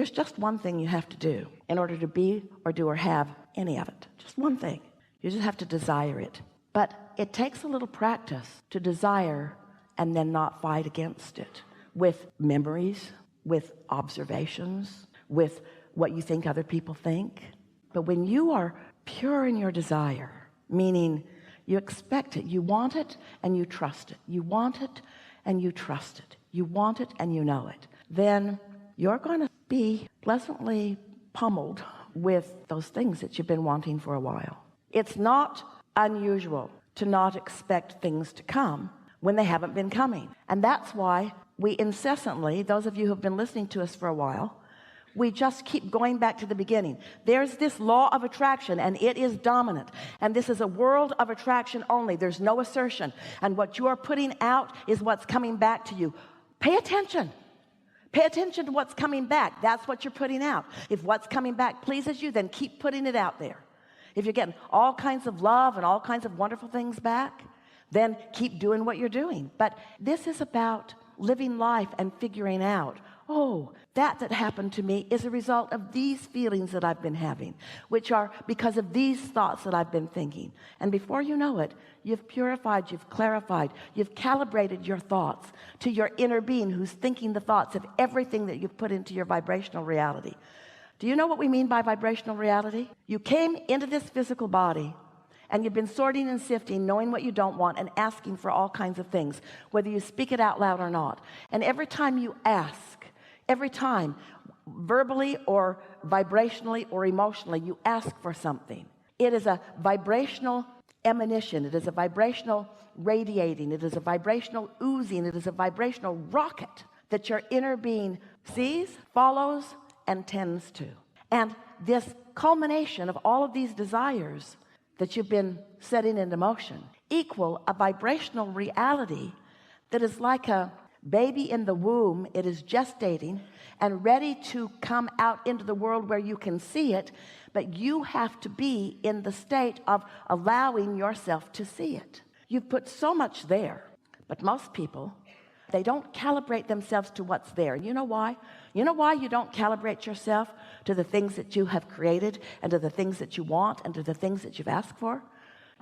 There's just one thing you have to do in order to be or do or have any of it. Just one thing. You just have to desire it. But it takes a little practice to desire and then not fight against it with memories, with observations, with what you think other people think. But when you are pure in your desire, meaning you expect it, you want it and you trust it, you want it and you trust it, you want it and you know it, then you're going to be pleasantly pummeled with those things that you've been wanting for a while. It's not unusual to not expect things to come when they haven't been coming. And that's why we incessantly, those of you who have been listening to us for a while, we just keep going back to the beginning. There's this law of attraction, and it is dominant. And this is a world of attraction only. There's no assertion. And what you are putting out is what's coming back to you. Pay attention. Pay attention to what's coming back. That's what you're putting out. If what's coming back pleases you, then keep putting it out there. If you're getting all kinds of love and all kinds of wonderful things back, then keep doing what you're doing. But this is about living life and figuring out, oh, that happened to me is a result of these feelings that I've been having, which are because of these thoughts that I've been thinking. And before you know it, you've purified, you've clarified, you've calibrated your thoughts to your inner being who's thinking the thoughts of everything that you've put into your vibrational reality. Do you know what we mean by vibrational reality? You came into this physical body and you've been sorting and sifting, knowing what you don't want and asking for all kinds of things, whether you speak it out loud or not. And every time you ask, every time, verbally or vibrationally or emotionally, you ask for something, it is a vibrational emanation. It is a vibrational radiating. It is a vibrational oozing. It is a vibrational rocket that your inner being sees, follows, and tends to. And this culmination of all of these desires that you've been setting into motion equal a vibrational reality that is like a baby in the womb. It is gestating and ready to come out into the world where you can see it, but you have to be in the state of allowing yourself to see it. You've put so much there, but most people, they don't calibrate themselves to what's there. You know why? You know why you don't calibrate yourself to the things that you have created and to the things that you want and to the things that you've asked for?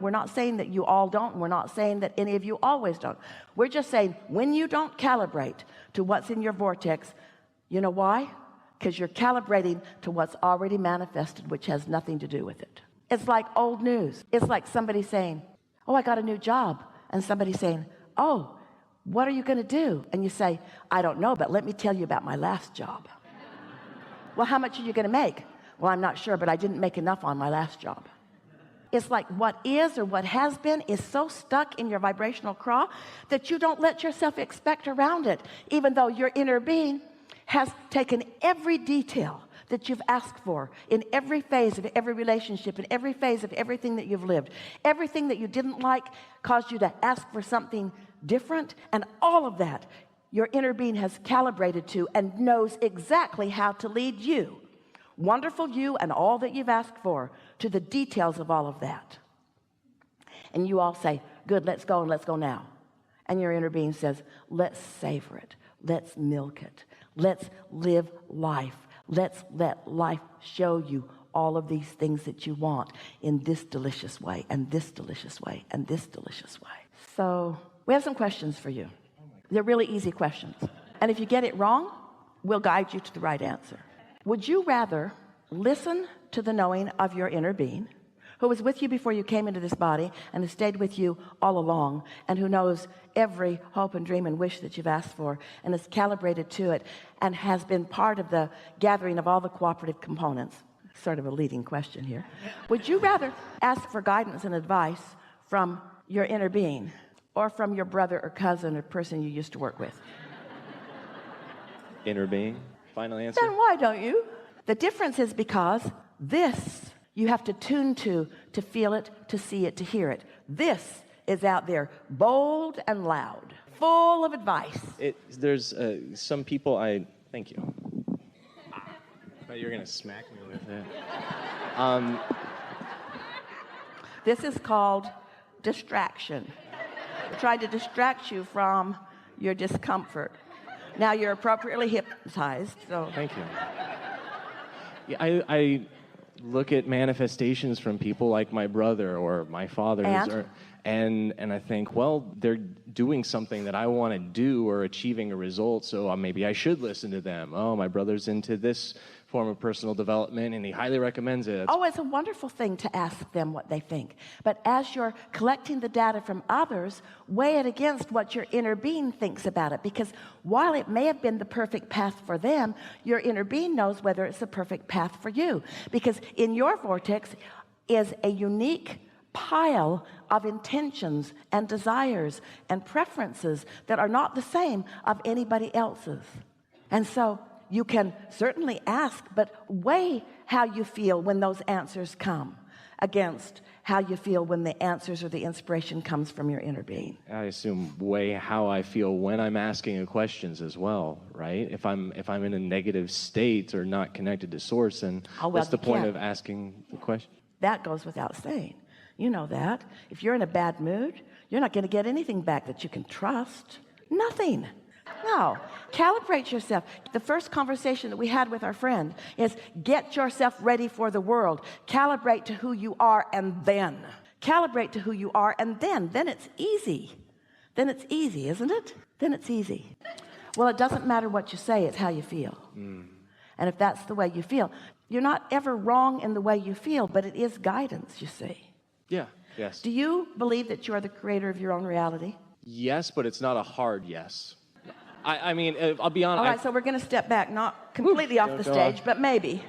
We're not saying that you all don't. We're not saying that any of you always don't. We're just saying when you don't calibrate to what's in your vortex, you know why? Because you're calibrating to what's already manifested, which has nothing to do with it. It's like old news. It's like somebody saying, oh, I got a new job. And somebody saying, oh, what are you going to do? And you say, I don't know, but let me tell you about my last job. Well, how much are you going to make? Well, I'm not sure, but I didn't make enough on my last job. It's like what is or what has been is so stuck in your vibrational craw that you don't let yourself expect around it, even though your inner being has taken every detail that you've asked for in every phase of every relationship, in every phase of everything that you've lived. Everything that you didn't like caused you to ask for something different, and all of that your inner being has calibrated to and knows exactly how to lead you, wonderful you and all that you've asked for, to the details of all of that. And you all say, good, let's go, and let's go now. And your inner being says, let's savor it, let's milk it, let's live life, let's let life show you all of these things that you want in this delicious way and this delicious way and this delicious way. So we have some questions for you. They're really easy questions. And if you get it wrong, we'll guide you to the right answer. Would you rather listen to the knowing of your inner being, who was with you before you came into this body and has stayed with you all along, and who knows every hope and dream and wish that you've asked for and is calibrated to it and has been part of the gathering of all the cooperative components? Sort of a leading question here. Would you rather ask for guidance and advice from your inner being or from your brother or cousin or person you used to work with? Inner being. Final answer. Then why don't you? The difference is because this you have to tune to feel it, to see it, to hear it. This is out there, bold and loud, full of advice. There's some people thank you. I thought you were going to smack me with that. This is called distraction. Tried to distract you from your discomfort. Now you're appropriately hypnotized. So thank you. I look at manifestations from people like my brother or my father, and I think, well, they're doing something that I want to do or achieving a result, so maybe I should listen to them. Oh, my brother's into this form of personal development, and he highly recommends it. Oh, it's a wonderful thing to ask them what they think. But as you're collecting the data from others, weigh it against what your inner being thinks about it. Because while it may have been the perfect path for them, your inner being knows whether it's the perfect path for you. Because in your vortex is a unique pile of intentions and desires and preferences that are not the same of anybody else's. And so you can certainly ask, but weigh how you feel when those answers come against how you feel when the answers or the inspiration comes from your inner being. I assume weigh how I feel when I'm asking questions as well, right? If I'm in a negative state or not connected to source, then what's the point of asking the question? That goes without saying. You know that. If you're in a bad mood, you're not going to get anything back that you can trust. Nothing. No. Calibrate yourself. The first conversation that we had with our friend is get yourself ready for the world. Calibrate to who you are and then. Calibrate to who you are and then. Then it's easy. Then it's easy, isn't it? Then it's easy. Well, it doesn't matter what you say, it's how you feel. And if that's the way you feel, you're not ever wrong in the way you feel, but it is guidance, you see. Yeah, yes. Do you believe that you are the creator of your own reality? Yes, but it's not a hard yes. I mean, I'll be honest. All right, so we're going to step back, not completely off the stage, but maybe.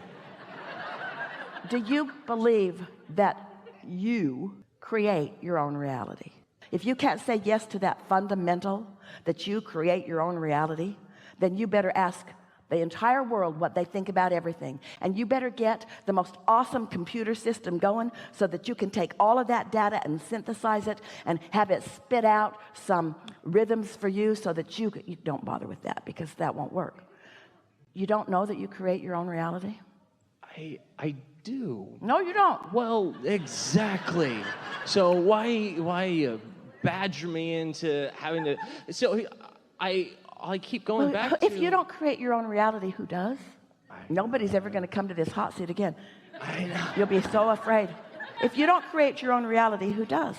Do you believe that you create your own reality? If you can't say yes to that fundamental, that you create your own reality, then you better ask the entire world what they think about everything. And you better get the most awesome computer system going so that you can take all of that data and synthesize it and have it spit out some rhythms for you so that you don't bother with that, because that won't work. You don't know that you create your own reality? I do. No, you don't. Well, exactly. So why badger me into having to? So I keep going back to... If you don't create your own reality, who does? Nobody's ever going to come to this hot seat again. I know. You'll be so afraid. If you don't create your own reality, who does?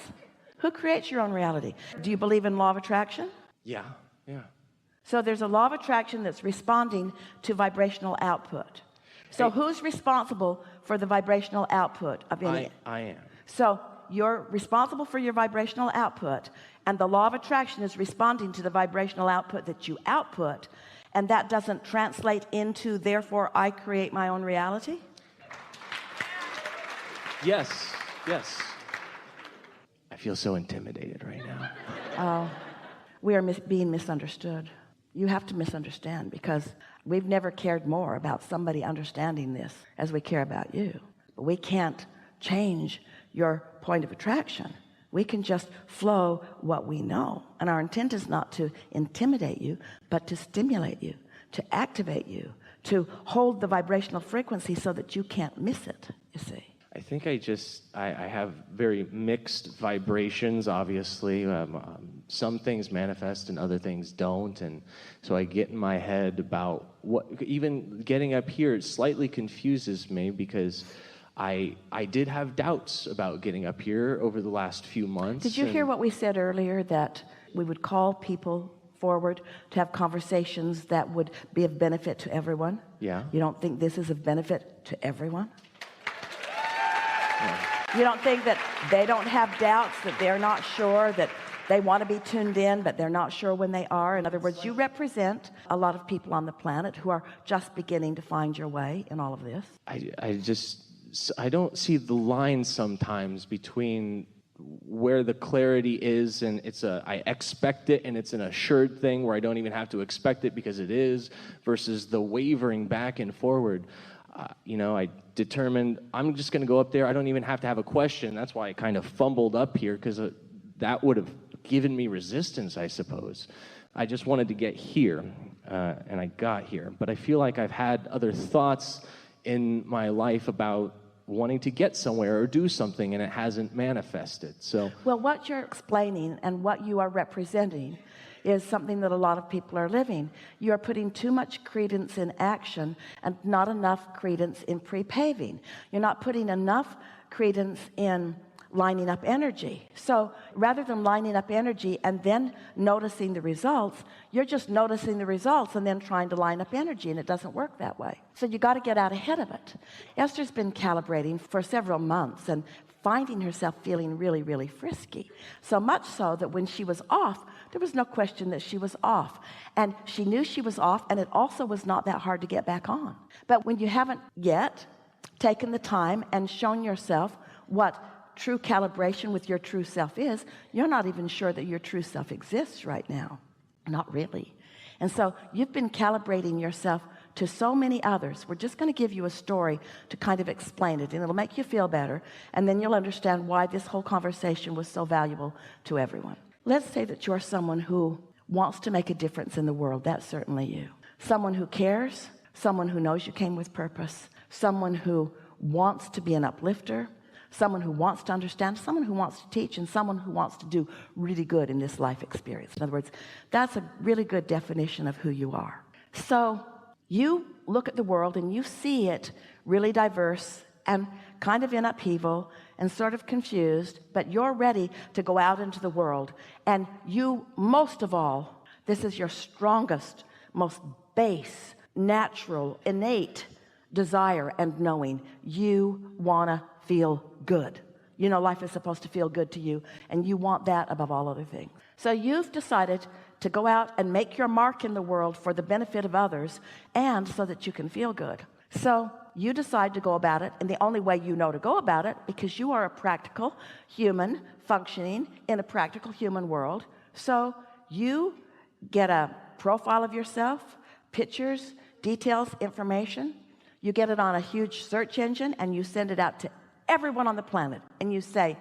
Who creates your own reality? Do you believe in law of attraction? Yeah. So there's a law of attraction that's responding to vibrational output. So who's responsible for the vibrational output of any? I am. So you're responsible for your vibrational output, and the law of attraction is responding to the vibrational output that you output, and that doesn't translate into, therefore, I create my own reality? Yes. I feel so intimidated right now. We are being misunderstood. You have to misunderstand, because we've never cared more about somebody understanding this as we care about you. But we can't change your point of attraction. We can just flow what we know. And our intent is not to intimidate you, but to stimulate you, to activate you, to hold the vibrational frequency so that you can't miss it, you see. I think I have very mixed vibrations, obviously. Some things manifest and other things don't. And so I get in my head about what, even getting up here, it slightly confuses me, because I did have doubts about getting up here over the last few months. Did you hear what we said earlier, that we would call people forward to have conversations that would be of benefit to everyone? Yeah. You don't think this is of benefit to everyone? You don't think that they don't have doubts, that they're not sure, that they want to be tuned in, but they're not sure when they are? In other words, you represent a lot of people on the planet who are just beginning to find your way in all of this. I don't see the line sometimes between where the clarity is, and I expect it, and it's an assured thing where I don't even have to expect it because it is, versus the wavering back and forward. I determined I'm just going to go up there. I don't even have to have a question. That's why I kind of fumbled up here, because that would have given me resistance, I suppose. I just wanted to get here, and I got here. But I feel like I've had other thoughts in my life about wanting to get somewhere or do something, and it hasn't manifested. So, well, what you're explaining and what you are representing is something that a lot of people are living. You are putting too much credence in action and not enough credence in pre-paving. You're not putting enough credence in lining up energy. So rather than lining up energy and then noticing the results, you're just noticing the results and then trying to line up energy, and it doesn't work that way. So you got to get out ahead of it. Esther's been calibrating for several months and finding herself feeling really, really frisky. So much so that when she was off, there was no question that she was off. And she knew she was off, and it also was not that hard to get back on. But when you haven't yet taken the time and shown yourself what true calibration with your true self is, you're not even sure that your true self exists right now. Not really. And so you've been calibrating yourself to so many others. We're just going to give you a story to kind of explain it, and it'll make you feel better, and then you'll understand why this whole conversation was so valuable to everyone. Let's say that you're someone who wants to make a difference in the world. That's certainly you. Someone who cares, someone who knows you came with purpose, someone who wants to be an uplifter, someone who wants to understand, someone who wants to teach, and someone who wants to do really good in this life experience. In other words, that's a really good definition of who you are. So you look at the world and you see it really diverse and kind of in upheaval and sort of confused, but you're ready to go out into the world. And you, most of all, this is your strongest, most base, natural, innate desire and knowing. You want to feel good. You know, life is supposed to feel good to you, and you want that above all other things. So you've decided to go out and make your mark in the world for the benefit of others and so that you can feel good. So you decide to go about it in the only way you know to go about it, because you are a practical human functioning in a practical human world. So you get a profile of yourself, pictures, details, information. You get it on a huge search engine and you send it out to everyone on the planet, and you say,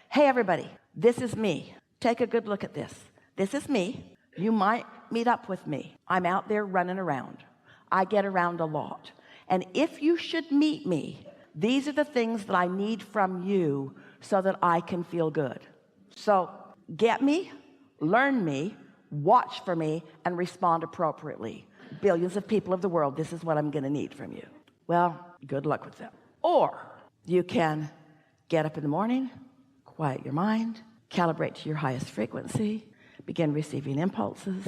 hey everybody, this is me. Take a good look at this. This is me. You might meet up with me. I'm out there running around. I get around a lot. And if you should meet me, these are the things that I need from you so that I can feel good. So get me, learn me, watch for me, and respond appropriately. Billions of people of the world, this is what I'm going to need from you. Well, good luck with them. Or you can get up in the morning, quiet your mind, calibrate to your highest frequency, begin receiving impulses.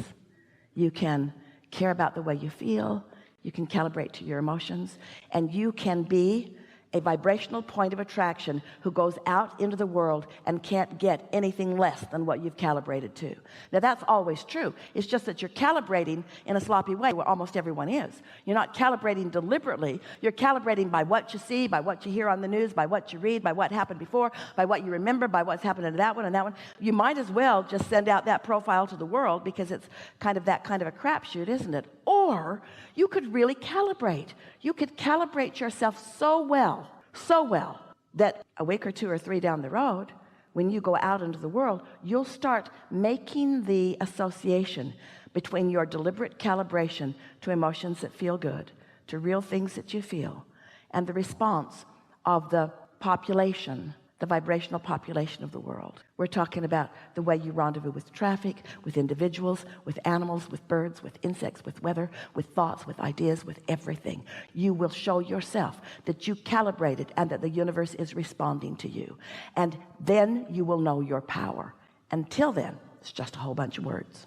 You can care about the way you feel. You can calibrate to your emotions, and you can be a vibrational point of attraction who goes out into the world and can't get anything less than what you've calibrated to. Now that's always true. It's just that you're calibrating in a sloppy way where almost everyone is. You're not calibrating deliberately. You're calibrating by what you see, by what you hear on the news, by what you read, by what happened before, by what you remember, by what's happened to that one and that one. You might as well just send out that profile to the world, because it's kind of that kind of a crapshoot, isn't it? Or you could really calibrate. You could calibrate yourself so well that a week or two or three down the road, when you go out into the world, you'll start making the association between your deliberate calibration to emotions that feel good, to real things that you feel, and the response of the population, the vibrational population of the world. We're talking about the way you rendezvous with traffic, with individuals, with animals, with birds, with insects, with weather, with thoughts, with ideas, with everything. You will show yourself that you calibrated and that the universe is responding to you. And then you will know your power. Until then, it's just a whole bunch of words.